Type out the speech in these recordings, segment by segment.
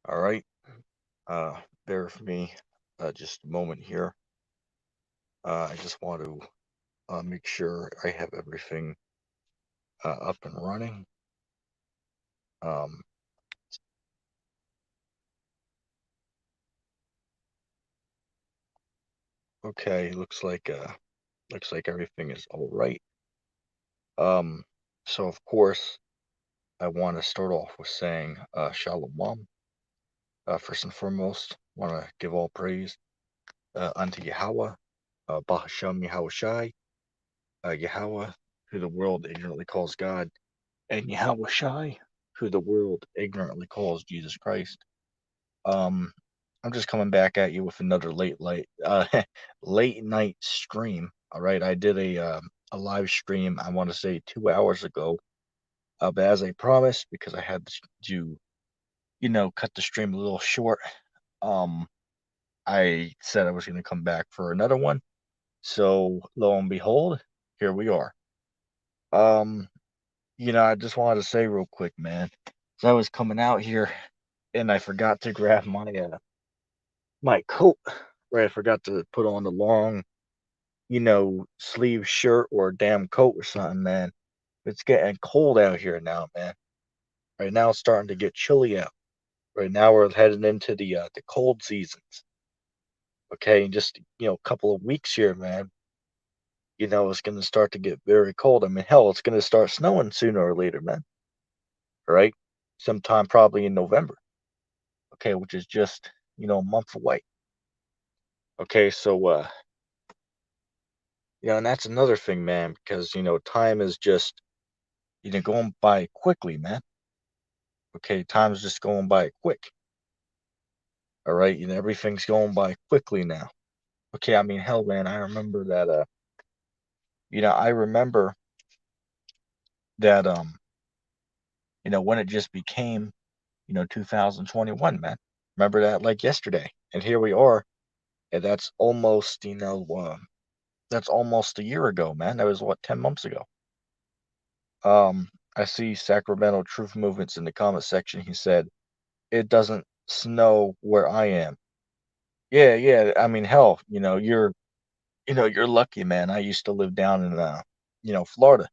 All right. Bear with me just a moment here. I just want to make sure I have everything up and running. Um, okay, looks like everything is all right. Um, so of course I want to start off with saying Shalom. First and foremost, want to give all praise unto Yahweh, Bahashem Yahweh Shai, Yahweh, who the world ignorantly calls God, and Yahweh Shai, who the world ignorantly calls Jesus Christ. Um, I'm just coming back at you with another late night stream. All right, I did a live stream. I want to say 2 hours ago. But as I promised, because I had to, cut the stream a little short. Um, I said I was going to come back for another one. So lo and behold, here we are. Um, I just wanted to say real quick, man, as I was coming out here and I forgot to grab my coat. Right, I forgot to put on the long, sleeve shirt or a damn coat or something, man. It's getting cold out here now, man. Right now it's starting to get chilly out. Right now we're heading into the cold seasons. Okay, in just a couple of weeks here, man. It's gonna start to get very cold. I mean, hell, it's gonna start snowing sooner or later, man. Right? Sometime probably in November. Okay, which is just a month away. Okay, so and that's another thing, man, because time is just going by quickly, man. Okay, time's just going by quick. All right, everything's going by quickly now. Okay, I mean, hell, man, I remember that. I remember that. When it just became 2021, man. Remember that like yesterday, and here we are, and that's almost a year ago, man. That was what 10 months ago. I see Sacramento Truth Movements in the comment section. He said it doesn't snow where I am. Yeah, yeah. I mean, hell, you're lucky, man. I used to live down in Florida.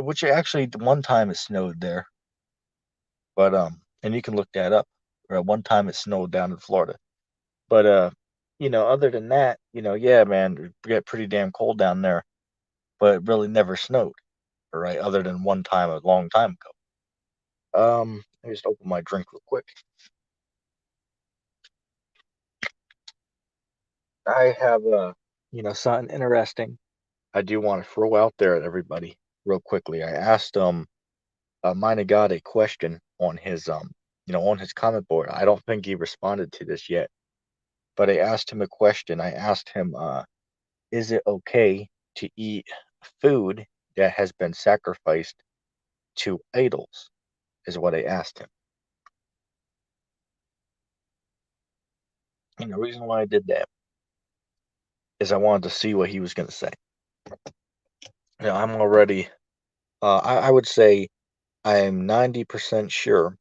Which actually one time it snowed there, but and you can look that up. One time it snowed down in Florida, but other than that, yeah, man, it get pretty damn cold down there, but it really never snowed, right? Other than one time a long time ago. Let me just open my drink real quick. I have something interesting I do want to throw out there at everybody real quickly. I asked Mina God a question on his on his comment board. I don't think he responded to this yet, but I asked him a question. I asked him, is it okay to eat food that has been sacrificed to idols? Is what I asked him. And the reason why I did that is I wanted to see what he was going to say. I'm already, I would say I am 90% sure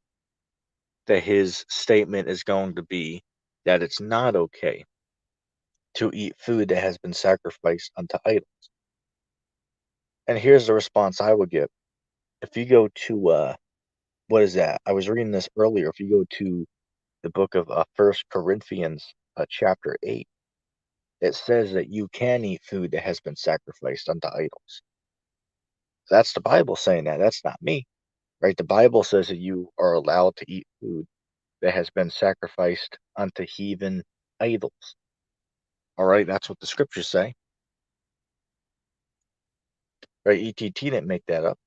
that his statement is going to be that it's not okay to eat food that has been sacrificed unto idols. And here's the response I would give. If you go to what is that? I was reading this earlier. If you go to the book of First Corinthians, chapter 8, it says that you can eat food that has been sacrificed unto idols. That's the Bible saying that. That's not me, right? The Bible says that you are allowed to eat food that has been sacrificed unto heathen idols. All right, that's what the scriptures say. Right, ETT didn't make that up.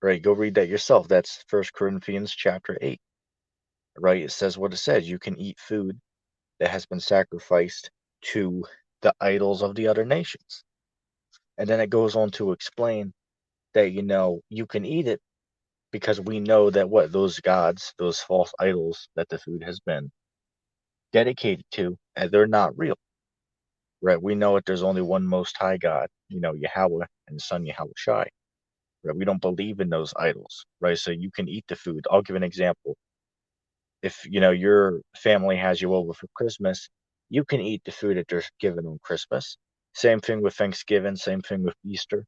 Right, go read that yourself. That's First Corinthians chapter 8. Right, it says what it says. You can eat food that has been sacrificed to the idols of the other nations. And then it goes on to explain that you can eat it because we know that what those gods, those false idols that the food has been dedicated to, and they're not real. Right? We know that there's only one most high God, Yahweh and the Son Yahweh Shai. Right? We don't believe in those idols, right? So you can eat the food. I'll give an example. if your family has you over for Christmas, you can eat the food that they're given on Christmas. Same thing with Thanksgiving, same thing with Easter.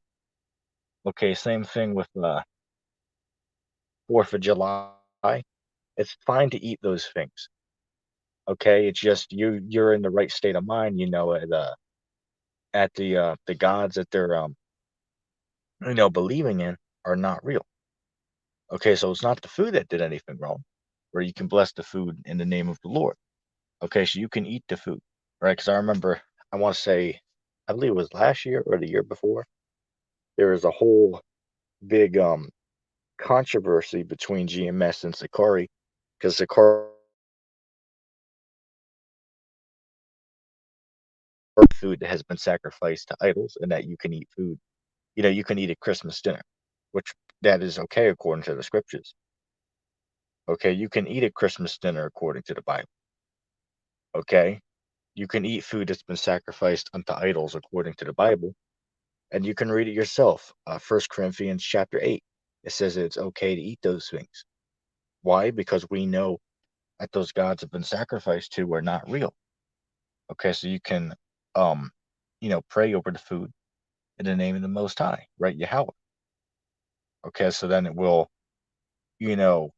Okay, same thing with 4th of July. It's fine to eat those things. Okay, it's just you're in the right state of mind, at the gods that they're believing in are not real. Okay, so it's not the food that did anything wrong, where you can bless the food in the name of the Lord. Okay, so you can eat the food, right? Because I remember, I want to say, I believe it was last year or the year before, there was a whole big controversy between GMS and Sakari, because Sakari food that has been sacrificed to idols, and that you can eat food. You can eat a Christmas dinner, which that is okay according to the scriptures. Okay, you can eat a Christmas dinner according to the Bible. Okay, you can eat food that's been sacrificed unto idols according to the Bible, and you can read it yourself. 1 Corinthians chapter 8. It says it's okay to eat those things. Why? Because we know that those gods have been sacrificed to are not real. Okay, so you can pray over the food in the name of the Most High, right? Yahweh. Okay, so then you know,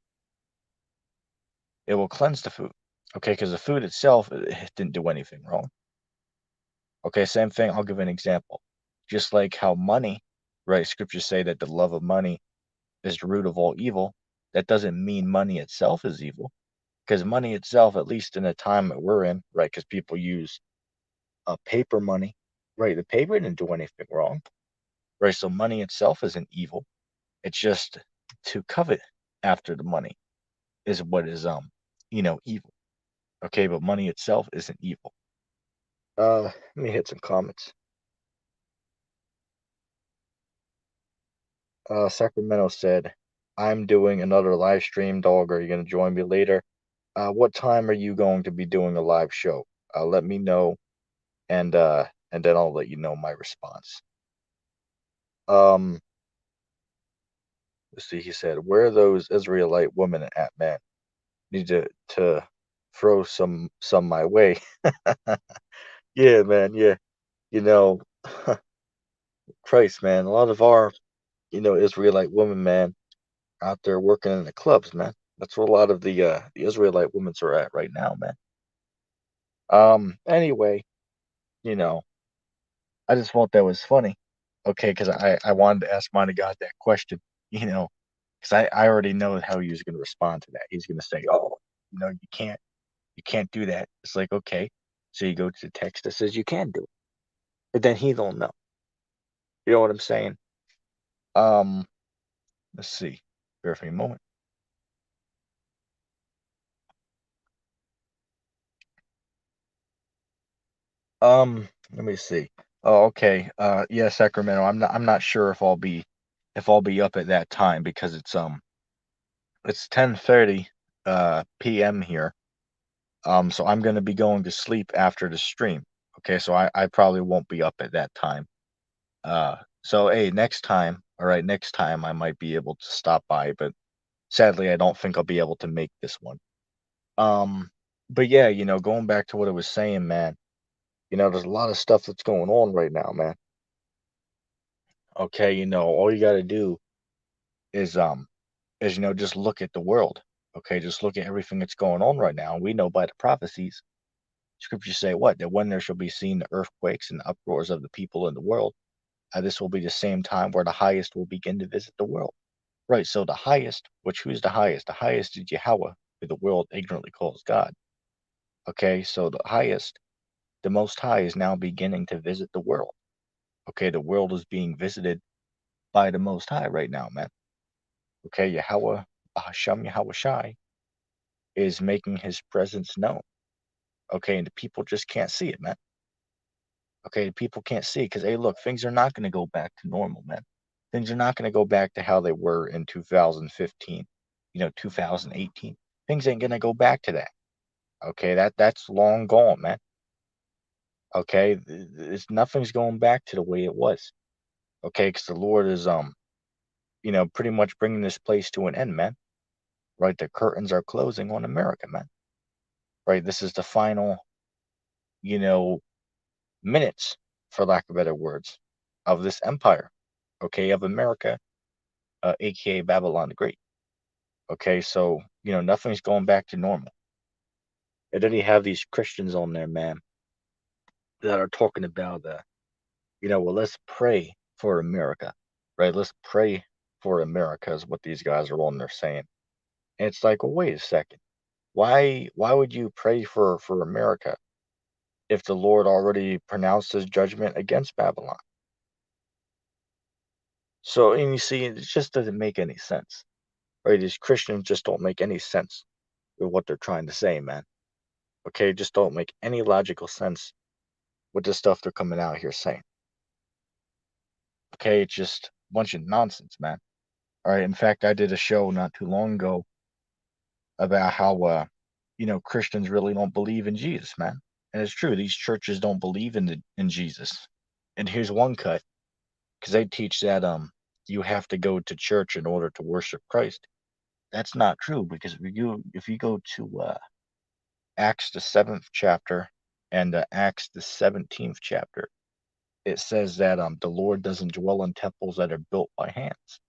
it will cleanse the food. Okay, because the food itself, it didn't do anything wrong. Okay, same thing. I'll give an example. Just like how money, right? Scriptures say that the love of money is the root of all evil. That doesn't mean money itself is evil, because money itself, at least in the time that we're in, right? Because people use paper money, right? The paper didn't do anything wrong, right? So money itself isn't evil. It's just to covet after the money is what is evil. Okay, but money itself isn't evil. Let me hit some comments. Sacramento said, "I'm doing another live stream, dog. Are you going to join me later? What time are you going to be doing a live show? Let me know, and then I'll let you know my response." Um, let's see. He said, "Where are those Israelite women at, man? Need to throw some my way." Yeah, man. Yeah, you know, Christ, man. A lot of our Israelite women, man, out there working in the clubs, man. That's where a lot of the Israelite women are at right now, man. Anyway, you know, I just thought that was funny. Okay, because I wanted to ask Monty God that question, because I already know how he was going to respond to that. He's going to say, "Oh, you can't do that." It's like, okay, so you go to the text that says you can do it, but then he don't know. You know what I'm saying? Um, let's see. Bear with me a moment. Let me see. Oh, okay. Yeah, Sacramento. I'm not sure if I'll be up at that time because it's 10:30 p.m. here. So I'm gonna be going to sleep after the stream. Okay, so I probably won't be up at that time. So hey, next time, all right, next time I might be able to stop by, but sadly I don't think I'll be able to make this one. Um, but yeah, going back to what I was saying, man, there's a lot of stuff that's going on right now, man. Okay, all you gotta do is just look at the world. Okay, just look at everything that's going on right now. We know by the prophecies, scriptures say what? That when there shall be seen the earthquakes and the uproars of the people in the world, this will be the same time where the highest will begin to visit the world. Right, so the highest, which who's the highest? The highest is Yahweh, who the world ignorantly calls God. Okay, so the highest, the most high is now beginning to visit the world. Okay, the world is being visited by the most high right now, man. Okay, Yahweh, Hashem Yahweh Shai, is making his presence known. Okay, and the people just can't see it, man. Okay, people can't see because hey, look, things are not going to go back to normal, man. Things are not going to go back to how they were in 2015, 2018. Things ain't going to go back to that. Okay, that's long gone, man. Okay, it's nothing's going back to the way it was. Okay, because the Lord is pretty much bringing this place to an end, man. right? The curtains are closing on America, man. Right? This is the final, you know, minutes, for lack of better words, of this empire, okay, of America, aka Babylon the Great. Okay, so nothing's going back to normal. And then you have these Christians on there, man, that are talking about well, let's pray for America, right? Let's pray for America is what these guys are on there saying. And it's like, well, wait a second. Why would you pray for America if the Lord already pronounced his judgment against Babylon? So, and you see, it just doesn't make any sense, right? These Christians just don't make any sense with what they're trying to say, man. Okay, just don't make any logical sense with the stuff they're coming out here saying. Okay, it's just a bunch of nonsense, man. All right. In fact, I did a show not too long ago about how Christians really don't believe in Jesus, man. And it's true, these churches don't believe in Jesus. And here's one cut, because they teach that you have to go to church in order to worship Christ. That's not true, because if you go to Acts the 7th chapter and Acts the 17th chapter, it says that the Lord doesn't dwell in temples that are built by hands.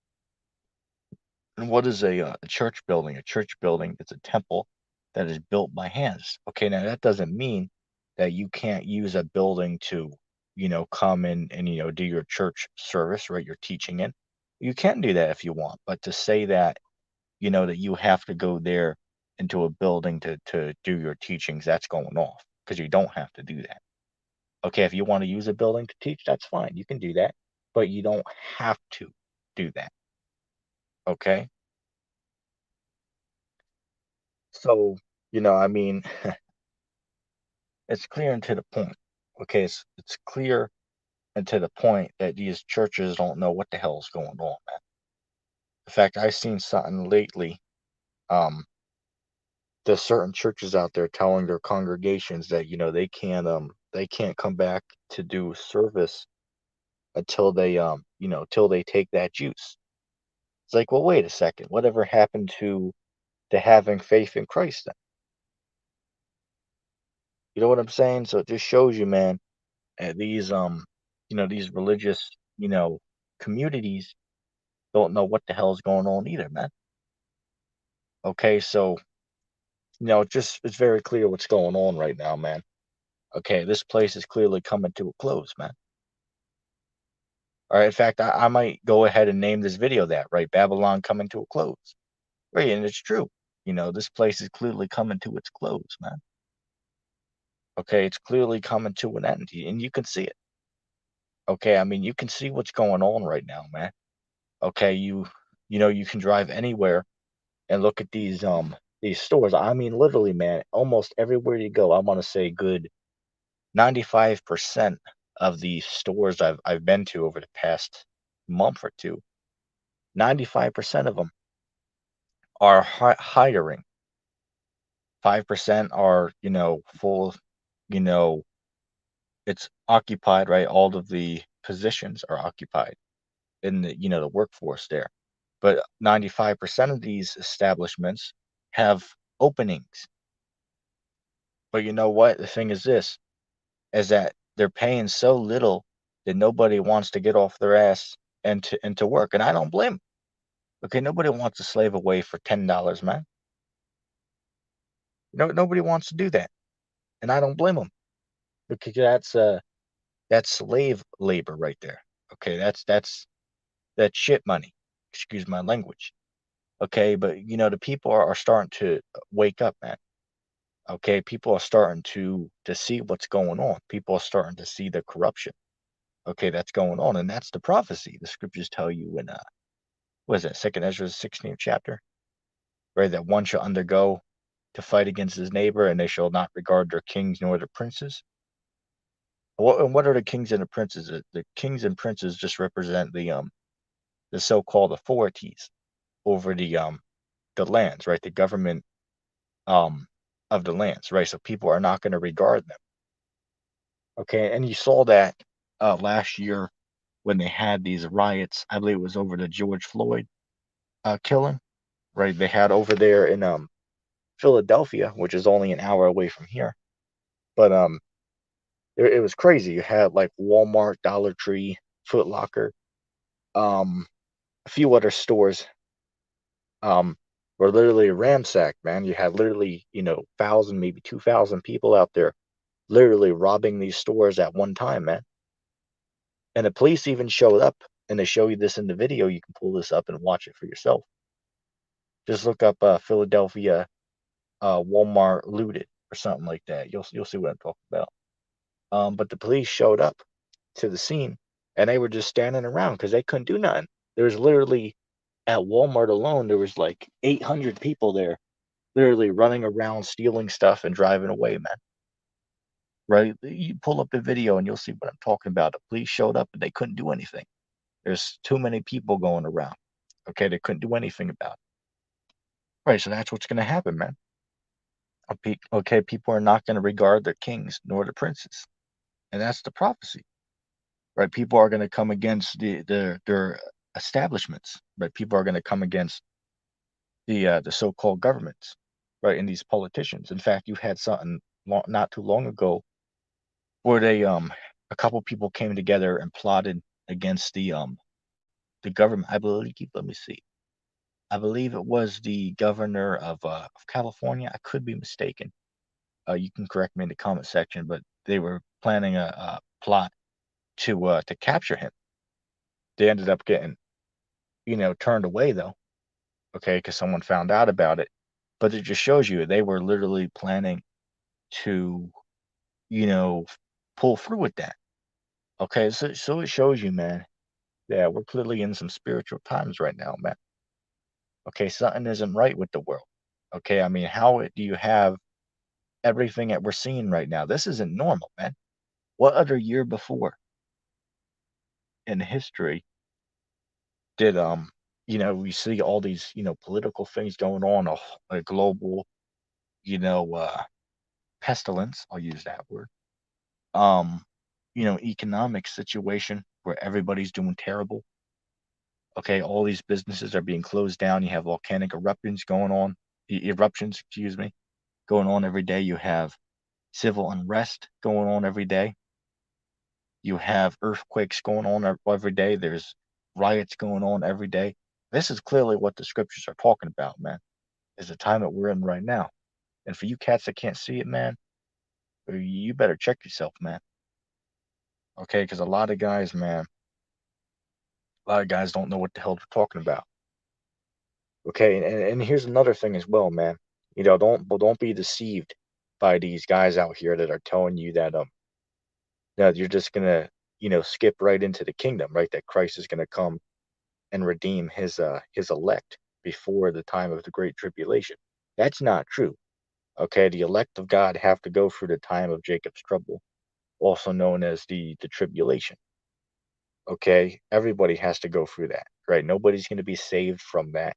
And what is a church building? A church building is a temple that is built by hands. Okay, now that doesn't mean that you can't use a building to, come in and, do your church service, right? You're teaching in. You can do that if you want, but to say that, that you have to go there into a building to do your teachings, that's going off, because you don't have to do that. Okay, if you want to use a building to teach, that's fine. You can do that, but you don't have to do that. Okay? So, I mean, it's clear and to the point. Okay, it's clear and to the point that these churches don't know what the hell is going on, man. In fact, I've seen something lately. Um, there's certain churches out there telling their congregations that they can't come back to do service until till they take that juice. It's like, well, wait a second. Whatever happened to having faith in Christ then? You know what I'm saying? So it just shows you, man, these religious, communities don't know what the hell is going on either, man. Okay, so it's very clear what's going on right now, man. Okay, this place is clearly coming to a close, man. All right, in fact, I might go ahead and name this video that, right? Babylon coming to a close. Right, and it's true. This place is clearly coming to its close, man. Okay, it's clearly coming to an end, and you can see it. Okay, I mean, you can see what's going on right now, man. Okay, you can drive anywhere and look at these stores. I mean, literally, man, almost everywhere you go, I want to say good 95% of the stores I've been to over the past month or two, 95% of them are hiring. 5% are, full, you know, it's occupied, right? All of the positions are occupied in the workforce there. But 95% of these establishments have openings. But you know what? The thing is this, is that they're paying so little that nobody wants to get off their ass and to work. And I don't blame 'em. Okay, nobody wants to slave away for $10, man. No, nobody wants to do that. And I don't blame them, because that's slave labor right there. Okay, that's shit money. Excuse my language. Okay, but the people are starting to wake up, man. Okay, people are starting to see what's going on. People are starting to see the corruption. Okay, that's going on, and that's the prophecy. The scriptures tell you in what is it, Second Ezra 16th chapter, right? That one shall undergo to fight against his neighbor, and they shall not regard their kings nor their princes. What are the kings and the princes? The kings and princes just represent the so-called authorities over the lands, right? The government um of the lands, right? So people are not going to regard them. Okay, and you saw that last year when they had these riots. I believe it was over the George Floyd killing. right? They had over there in Philadelphia, which is only an hour away from here. But it was crazy. You had like Walmart, Dollar Tree, Foot Locker, um, a few other stores um, were literally ransacked, man. You had literally, 1,000, maybe 2,000 people out there literally robbing these stores at one time, man. And the police even showed up, and they show you this in the video. You can pull this up and watch it for yourself. Just look up Philadelphia Walmart looted or something like that. You'll see what I'm talking about. But the police showed up to the scene, and they were just standing around because they couldn't do nothing. There was literally at Walmart alone, there was like 800 people there, literally running around, stealing stuff and driving away, man. Right? You pull up the video and you'll see what I'm talking about. The police showed up and they couldn't do anything. There's too many people going around. Okay, they couldn't do anything about it. Right, so that's what's going to happen, man. Okay, people are not going to regard their kings nor the princes, and that's the prophecy. Right, people are going to come against their establishments. Right, people are going to come against the so-called governments. Right, and these politicians. In fact, you had something not too long ago where a couple people came together and plotted against the government. I believe. Let me see. I believe it was the governor of California. I could be mistaken. You can correct me in the comment section, but they were planning a plot to capture him. They ended up getting, turned away though. Okay, because someone found out about it. But it just shows you they were literally planning to, you know, pull through with that. Okay, so it shows you, man, that we're clearly in some spiritual times right now, man. Okay, something isn't right with the world. Okay, I mean, how do you have everything that we're seeing right now? This isn't normal, man. What other year before in history did we see all these political things going on, a global pestilence, I'll use that word, um economic situation where everybody's doing terrible. Okay, all these businesses are being closed down. You have volcanic eruptions, excuse me, going on every day. You have civil unrest going on every day. You have earthquakes going on every day. There's riots going on every day. This is clearly what the scriptures are talking about, man. Is the time that we're in right now. And for you cats that can't see it, man, you better check yourself, man. Okay, because a lot of guys, man, a lot of guys don't know what the hell they're talking about. Okay, and here's another thing as well, man. Don't be deceived by these guys out here that are telling you that you're just gonna, skip right into the kingdom, right? That Christ is gonna come and redeem his elect before the time of the great tribulation. That's not true. Okay, the elect of God have to go through the time of Jacob's trouble, also known as the tribulation. Okay, everybody has to go through that, right? Nobody's going to be saved from that.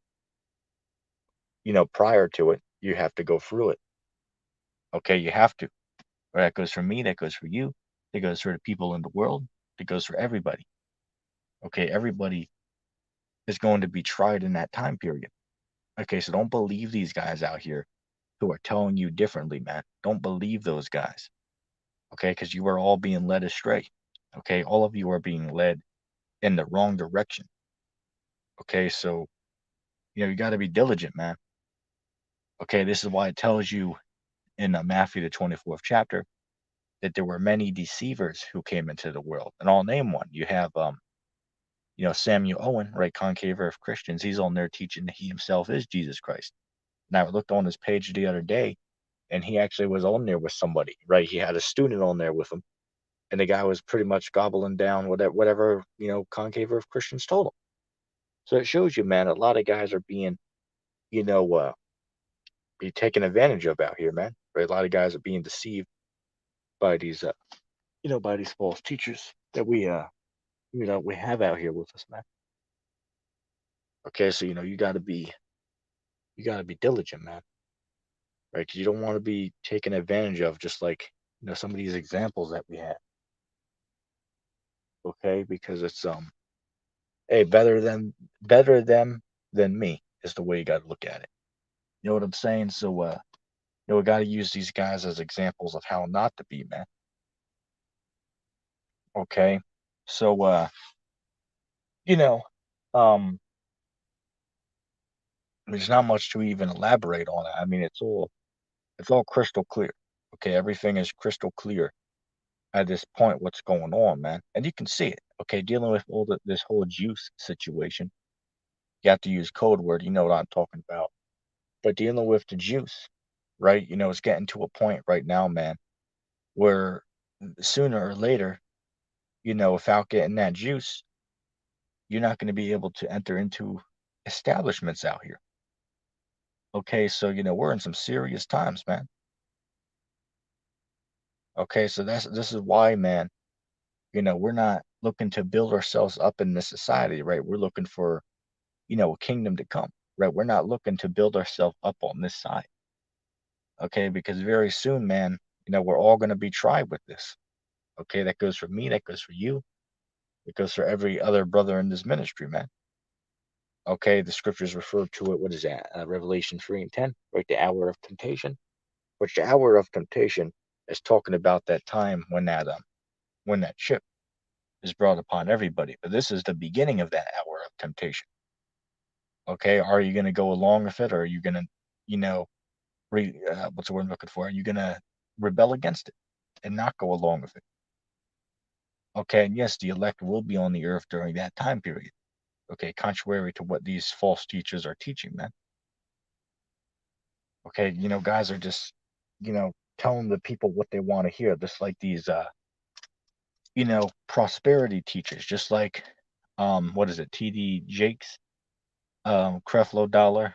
Prior to it, you have to go through it. Okay, you have to. Right? That goes for me, that goes for you, that goes for the people in the world, that goes for everybody. Okay, everybody is going to be tried in that time period. Okay, so don't believe these guys out here who are telling you differently, man. Don't believe those guys. Okay, because you are all being led astray. Okay, all of you are being led in the wrong direction. Okay, so you got to be diligent, man. Okay, this is why it tells you in Matthew the 24th chapter that there were many deceivers who came into the world, and I'll name one. You have Samuel Owen, right, Concaver of Christians. He's on there teaching that he himself is Jesus Christ. And I looked on his page the other day, and he actually was on there with somebody, right? He had a student on there with him, and the guy was pretty much gobbling down whatever Concaver of Christians told him. So it shows you, man, a lot of guys are being, you know, uh, be taken advantage of out here, man. Right? A lot of guys are being deceived by these false teachers that we have out here with us, man. Okay, so you gotta be diligent, man. Right? 'Cause you don't want to be taken advantage of, just like some of these examples that we have. Okay, because it's hey, better them than me. is the way you got to look at it. You know what I'm saying? So, we got to use these guys as examples of how not to be, man. Okay. So, you know, um, there's not much to even elaborate on it. I mean, it's all crystal clear. Okay, everything is crystal clear at this point. What's going on, man? And you can see it. Okay, dealing with this whole juice situation, you have to use code word. You know what I'm talking about. But dealing with the juice, right? It's getting to a point right now, man, where sooner or later, without getting that juice, you're not going to be able to enter into establishments out here. Okay, so we're in some serious times, man. Okay, so this is why, man, we're not looking to build ourselves up in this society, right? We're looking for, a kingdom to come, right? We're not looking to build ourselves up on this side. Okay, because very soon, man, we're all going to be tried with this. Okay, that goes for me, that goes for you, it goes for every other brother in this ministry, man. Okay, the scriptures refer to it. What is that? Revelation 3:10, right? The hour of temptation. Which the hour of temptation is talking about that time when that chip is brought upon everybody. But this is the beginning of that hour of temptation. Okay, are you going to go along with it, or are you going to, you know, what's the word I'm looking for? Are you going to rebel against it and not go along with it? Okay, and yes, the elect will be on the earth during that time period. Okay, contrary to what these false teachers are teaching, man. Okay, guys are just, telling the people what they want to hear, just like these, prosperity teachers, just like, what is it, TD Jakes, Creflo Dollar,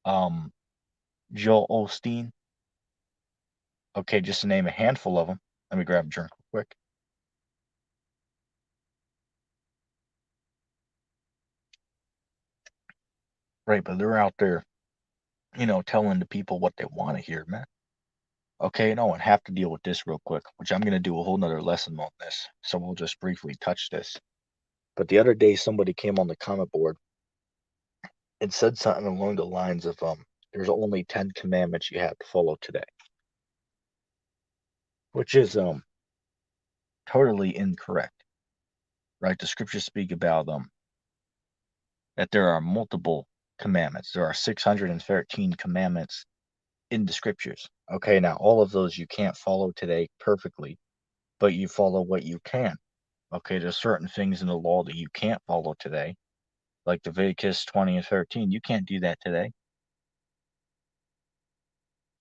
um, Joel Osteen. Okay, just to name a handful of them. Let me grab a drink real quick. Right, but they're out there, telling the people what they want to hear, man. Okay, no, and have to deal with this real quick, which I'm gonna do a whole nother lesson on this. So we'll just briefly touch this. But the other day, somebody came on the comment board and said something along the lines of, "There's only 10 commandments you have to follow today," which is totally incorrect, right? The scriptures speak about that there are multiple commandments. There are 613 commandments in the scriptures. Okay, now all of those you can't follow today perfectly, but you follow what you can. Okay, there's certain things in the law that you can't follow today, like Leviticus 20 and 13. You can't do that today.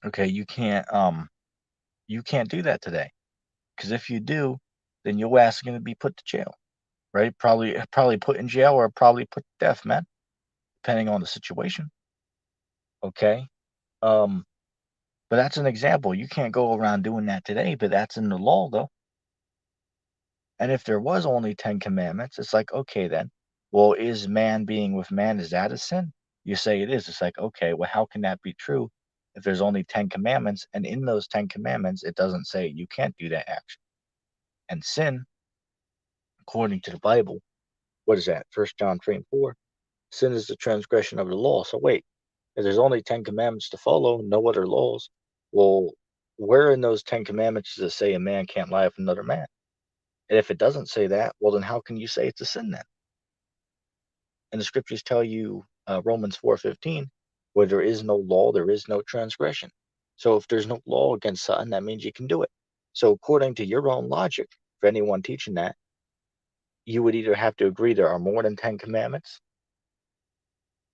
Okay, you can't do that today. Because if you do, then your ass is gonna be put to jail, right? Probably put in jail or probably put to death, man, depending on the situation. Okay. Um, but that's an example. You can't go around doing that today, but that's in the law though. And if there was only 10 commandments, it's like, okay then. Well, is man being with man, is that a sin? You say it is. It's like, okay, well, how can that be true if there's only 10 commandments and in those 10 commandments it doesn't say you can't do that action? And sin, according to the Bible, what is that? 1 John 3 and 4. Sin is the transgression of the law. So wait, if there's only 10 commandments to follow, no other laws, well, where in those 10 commandments does it say a man can't lie with another man? And if it doesn't say that, well, then how can you say it's a sin then? And the scriptures tell you, Romans 4:15, where there is no law, there is no transgression. So if there's no law against something, that means you can do it. So according to your own logic, for anyone teaching that, you would either have to agree there are more than 10 commandments,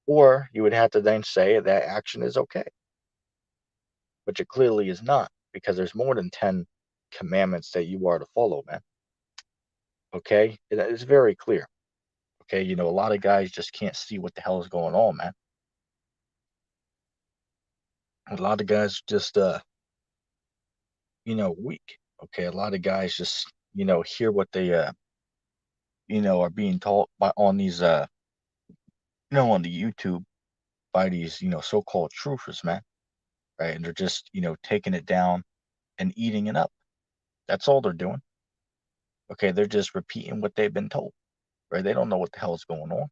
or you would have to then say that action is okay, which it clearly is not, because there's more than 10 commandments that you are to follow, man. Okay? It's very clear. Okay, a lot of guys just can't see what the hell is going on, man. A lot of guys just weak. Okay, a lot of guys just, hear what they are being taught by on these on the YouTube by these, so-called truthers, man. Right? And they're just, taking it down and eating it up. That's all they're doing. Okay, they're just repeating what they've been told. Right? They don't know what the hell is going on.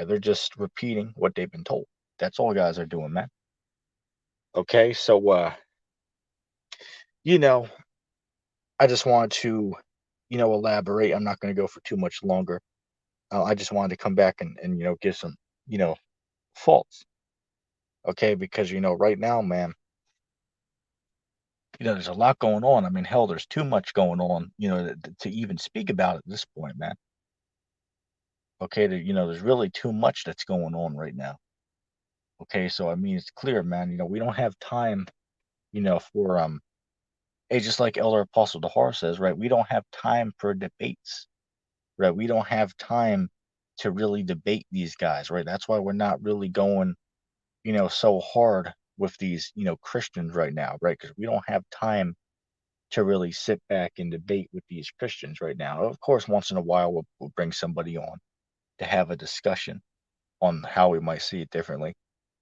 They're just repeating what they've been told. That's all guys are doing, man. Okay, so you know, I just wanted to, elaborate. I'm not going to go for too much longer. I just wanted to come back and give some, you know, faults. Okay, because right now, man, there's a lot going on. I mean, hell, there's too much going on, to even speak about at this point, man. Okay, there's really too much that's going on right now. Okay, so I mean, it's clear, man. We don't have time, for hey, just like Elder Apostle Dahar says, right? We don't have time for debates, right? We don't have time to really debate these guys, right? That's why we're not really going, so hard with these, Christians right now, right? Because we don't have time to really sit back and debate with these Christians right now. Of course, once in a while, we'll bring somebody on to have a discussion on how we might see it differently.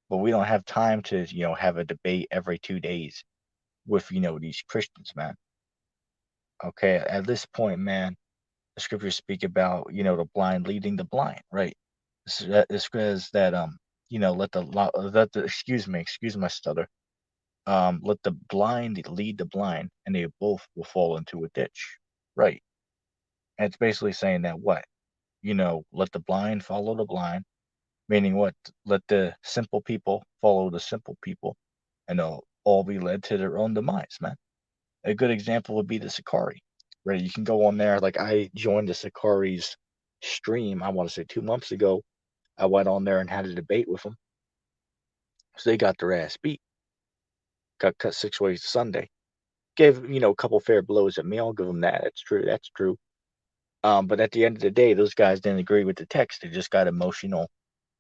But we don't have time to, have a debate every 2 days with, these Christians, man. Okay, at this point, man, the scriptures speak about, the blind leading the blind, right? This says that, excuse my stutter. Let the blind lead the blind, and they both will fall into a ditch, right? And it's basically saying that what? Let the blind follow the blind, meaning what? Let the simple people follow the simple people, and they'll all be led to their own demise, man. A good example would be the Sakari, right? You can go on there. Like I joined the Sakari's stream, I want to say 2 months ago. I went on there and had a debate with them. So they got their ass beat, got cut 6 ways to Sunday. Gave, a couple fair blows at me. I'll give them that. That's true. That's true. But at the end of the day, those guys didn't agree with the text. They just got emotional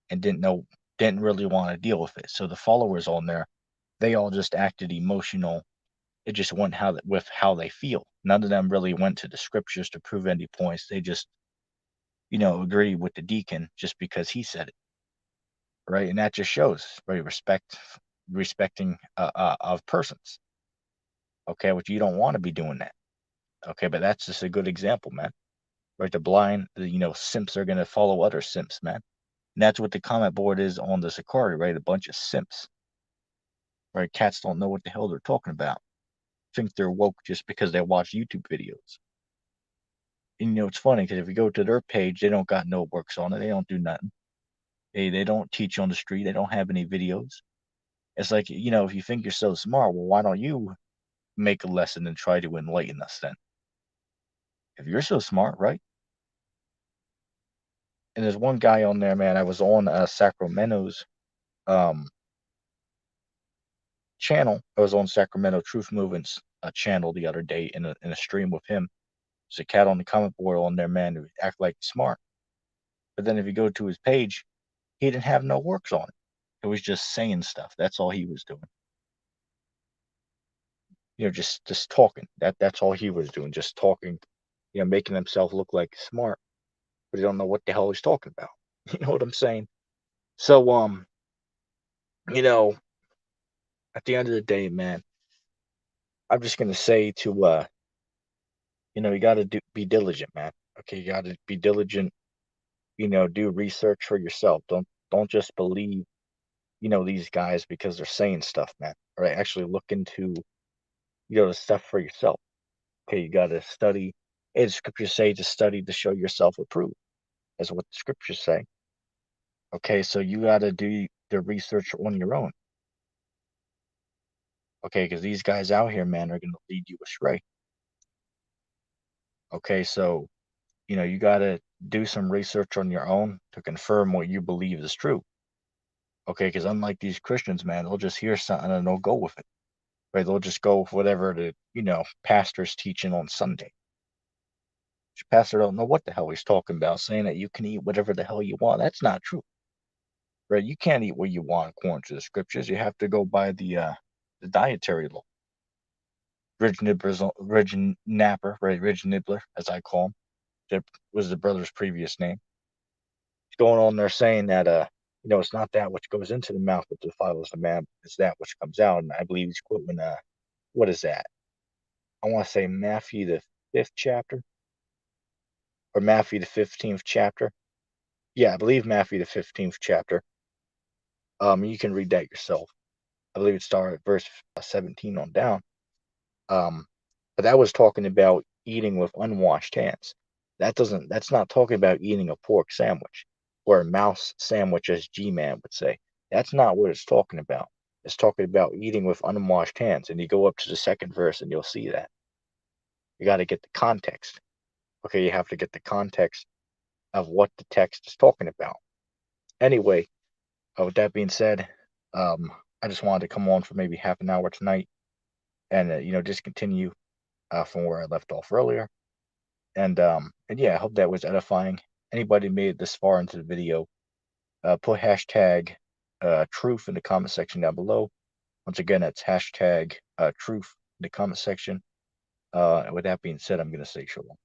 and didn't really want to deal with it. So the followers on there, they all just acted emotional. It just went with how they feel. None of them really went to the scriptures to prove any points. They just, agree with the deacon just because he said it, right? And that just shows, right, respecting of persons. Okay, which you don't want to be doing that. Okay, but that's just a good example, man. Right, the blind, simps are gonna follow other simps, man. And that's what the comment board is on the Sakari, right? A bunch of simps, right? Cats don't know what the hell they're talking about. Think they're woke just because they watch YouTube videos. And it's funny because if you go to their page, they don't got no works on it. They don't do nothing. They don't teach on the street. They don't have any videos. It's like, if you think you're so smart, well, why don't you make a lesson and try to enlighten us then? If you're so smart, right? And there's one guy on there, man. I was on Sacramento's um, channel. I was on Sacramento Truth Movement's channel the other day in a stream with him. There's a cat on the comment board on there, man, who act like smart. But then if you go to his page, he didn't have no works on it. It was just saying stuff. That's all he was doing. Just talking. That's all he was doing. Just talking. Making himself look like smart, but he don't know what the hell he's talking about. You know what I'm saying? So you know, at the end of the day, man, I'm just gonna say to you got to be diligent, man. Okay, you got to be diligent. Do research for yourself. Don't just believe these guys because they're saying stuff, man. All right, actually look into the stuff for yourself. Okay, you got to study. As scriptures say, to study to show yourself approved. That's what the scriptures say. Okay, so you got to do the research on your own. Okay, because these guys out here, man, are going to lead you astray. Okay, so you got to do some research on your own to confirm what you believe is true. Okay, because unlike these Christians, man, they'll just hear something and they'll go with it. Right? They'll just go with whatever the pastor's teaching on Sunday. Pastor don't know what the hell he's talking about, saying that you can eat whatever the hell you want. That's not true. Right? You can't eat what you want according to the scriptures. You have to go by the dietary law. Ridge Napper, right? Ridge Nibbler, as I call him, that was the brother's previous name. He's going on there saying that it's not that which goes into the mouth that defiles the man, it's that which comes out. And I believe he's quoting what is that? I want to say Matthew the 5th chapter or Matthew the 15th chapter. Yeah, I believe Matthew the 15th chapter. You can read that yourself. I believe it started at verse 17 on down. But that was talking about eating with unwashed hands. That's not talking about eating a pork sandwich or a mouse sandwich, as G-Man would say. That's not what it's talking about. It's talking about eating with unwashed hands. And you go up to the second verse and you'll see that. You got to get the context. Okay, you have to get the context of what the text is talking about. Anyway, with that being said, I just wanted to come on for maybe half an hour tonight and just continue from where I left off earlier. And yeah, I hope that was edifying. Anybody made it this far into the video, put hashtag truth in the comment section down below. Once again, that's hashtag truth in the comment section. And with that being said, I'm going to say shalom.